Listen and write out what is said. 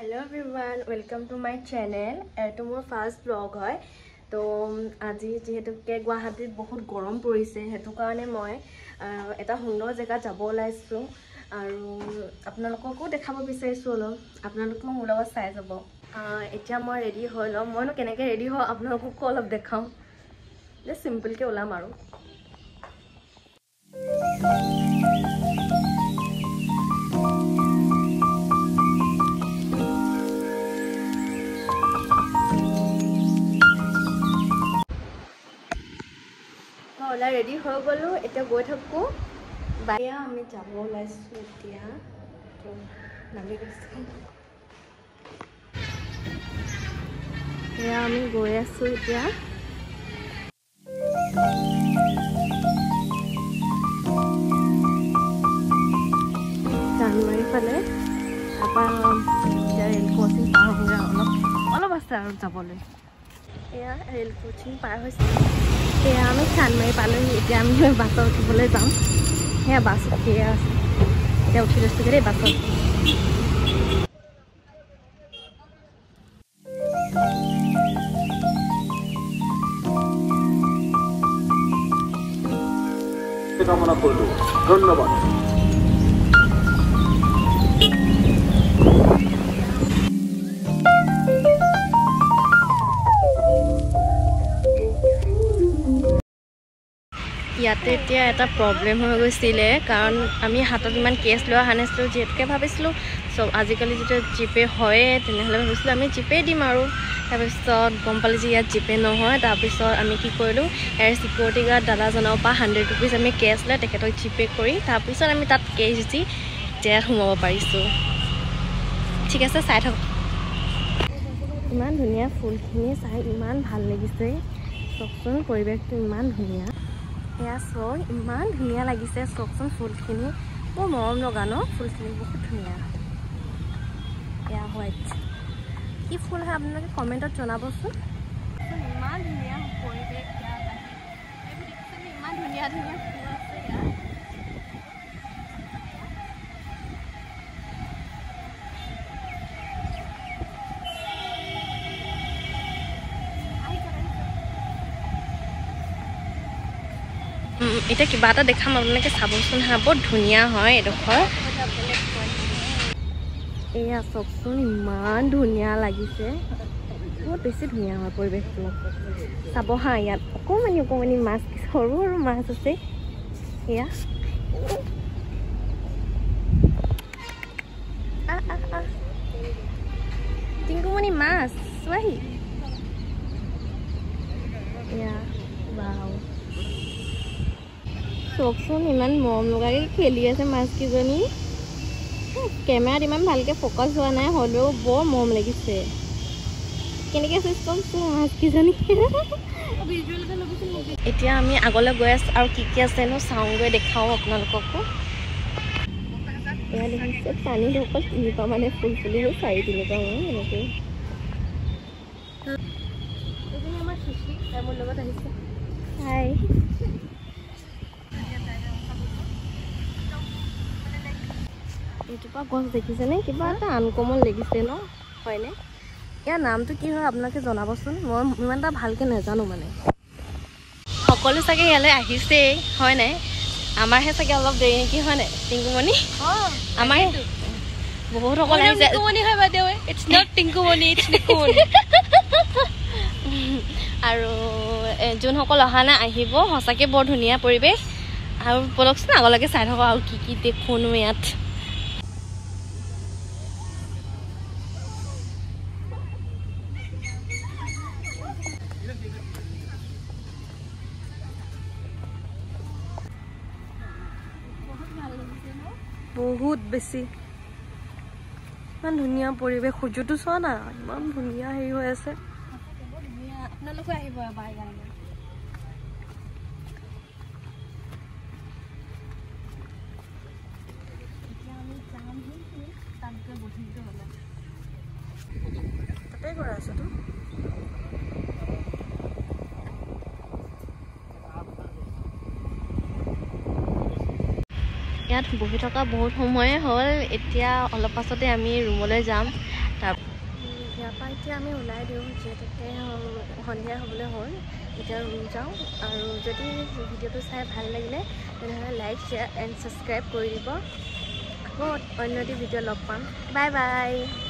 Hello everyone, welcome to my channel. Eto মোৰ first vlog হয় তো আজি যেহেতু গুৱাহাটীত বহুত গৰম পৰিছে হেতু কাৰণে মই এটা সুন্দৰ জায়গা যাব ওলাইছো আৰু আপোনালোককো দেখাব বিচাৰিছো অলপ আপোনালোকো মোৰ লগত চাই যাব এতিয়া মই ৰেডি হৈ লম মইনো কেনেকৈ ৰেডি হয় আপোনালোককো অলপ দেখাম যে সিম্পল কে ওলাম আৰু ওলা ৰেডি হৈ গলো এতিয়া গৈ থাকো বাইয়া আমি যাব ওলাইছো এতিয়া তো নামি গৈছো এয়া আমি গৈ আছো এতিয়া জানুৱাৰী ফালে আপা ৰেল ক্ৰছিং পাৰ হৈ অলপ আছে আৰু যাবলৈ এয়া ৰেল ক্ৰছিং পাৰ হৈছে এয়া আমি চানমাৰী পালোহি এতিয়া আমি বাছত উঠিবলৈ যাম সেয়া বাছ উঠিয়ে আছে এতিয়া উঠি লৈছোঁ দেই বাছত কামনা করলো ধন্যবাদ ইয়াতে এতিয়া এটা প্ৰবলেম হৈ গৈছিলে কাৰণ আমি হাতত ইমান কেছ লৈ অহা নাছিলোঁ যেহেতুকে ভাবিছিলোঁ সব আজিকালি যেতিয়া জিপে হয় তেনেহ'লে ভাবিছিলোঁ আমি জিপে দিম আৰু তাৰপিছত গম পালোঁ যে ইয়াত জিপে নহয় তাৰপিছত আমি কি কৰিলোঁ ইয়াৰ চিকিউৰিটি গাৰ্ড দাদাজনৰ পৰা 100 rupees আমি কেছ লৈ তেখেতক জিপে কৰি তাৰপিছত আমি তাত কেছ দি জেলত সোমাব পাৰিছোঁ ঠিক আছে চাই থাকক ইমান ধুনীয়া ফুলখিনি চাই ইমান ভাল লাগিছে চকচোন পৰিৱেশটো ইমান ধুনীয়া এয়া চক ইমান ধুনীয়া লাগিছে চকচোন ফুলখিনি বৰ মৰম লগা ন ফুলখিনি বহুত ধুনীয়া এয়া হোৱাইট কি ফুল হয় আপোনালোকে কমেণ্টত জনাবচোন ইমান ধুনীয়া পৰিৱেশ ইমান ধুনীয়া ধুনীয়া ফুল আছে ইয়াত এটা কিবা এটা দেখাম আপোনালোকে চাবচোন হা বহুত ধুনীয়া হয় এডোখৰ এয়া চকচোন ইমান ধুনীয়া লাগিছে বহুত বেছি ধুনীয়া হয় পৰিৱেশটো চাব হা ইয়াত অকণমানি মাছ সৰু সৰু মাছ আছে এয়া টিংকুমণি মাছ চোৱাহি এয়া বাও চকচোন ইমান মৰম লগাকৈ খেলি আছে মাছকেইজনী কেমেৰাত ইমান ভালকৈ ফ'কাছ হোৱা নাই হ'লেও বৰ মৰম লাগিছে কেনেকৈ চিষ্টেম মাছকেইজনী এতিয়া আমি আগলৈ গৈ আছোঁ আৰু কি আছেনো চাওঁগৈ দেখাওঁ আপোনালোককো এয়া দেখিছে পানী ঢোকত 3টা মানে ফুল ফুলিব 4-3টা এনেকৈ এজনী আমাৰ শিশি মোৰ লগত আহিছে হাই এইটোপা গছ দেখিছেনে কিবা এটা আনকমন লাগিছে ন হয়নে ইয়াৰ নামটো কি হয় আপোনালোকে জনাবচোন মই ইমান এটা ভালকৈ নাজানো মানে সকলো চাগে ইয়ালৈ আহিছেই হয় নাই আমাৰহে চাগে অলপ দেৰি নেকি হয় নাই টিংকুমণি আমাৰ বহুত সকল আহিছে আৰু যোনসকল অহা নাই আহিব সঁচাকৈ বৰ ধুনীয়া পৰিৱেশ আৰু বলকচোন আগলৈকে চাই থাকক আৰু কি দেখোনো ইয়াত বহুত বেছি ইমান ধুনীয়া পৰিৱেশ সূৰ্যটো চোৱা না ইমান ধুনীয়া হেৰি হৈ আছে আপোনালোকে আহিব এবাৰ গাড়ী তাতে কৰা আছে তো ইয়াত বহি থকা বহুত সময়ে হ'ল এতিয়া অলপ পাছতে আমি ৰুমলৈ যাম তাৰ ইয়াৰ পৰা এতিয়া আমি ওলাই দিওঁ যিহেতুকে সন্ধিয়া হ'বলৈ হ'ল এতিয়া ৰুম যাওঁ আৰু যদি ভিডিঅ'টো চাই ভাল লাগিলে তেনেহ'লে লাইক শ্বেয়াৰ এণ্ড ছাবস্ক্ৰাইব কৰি দিব আকৌ অন্য এটি ভিডিঅ' লগ পাম বাই বাই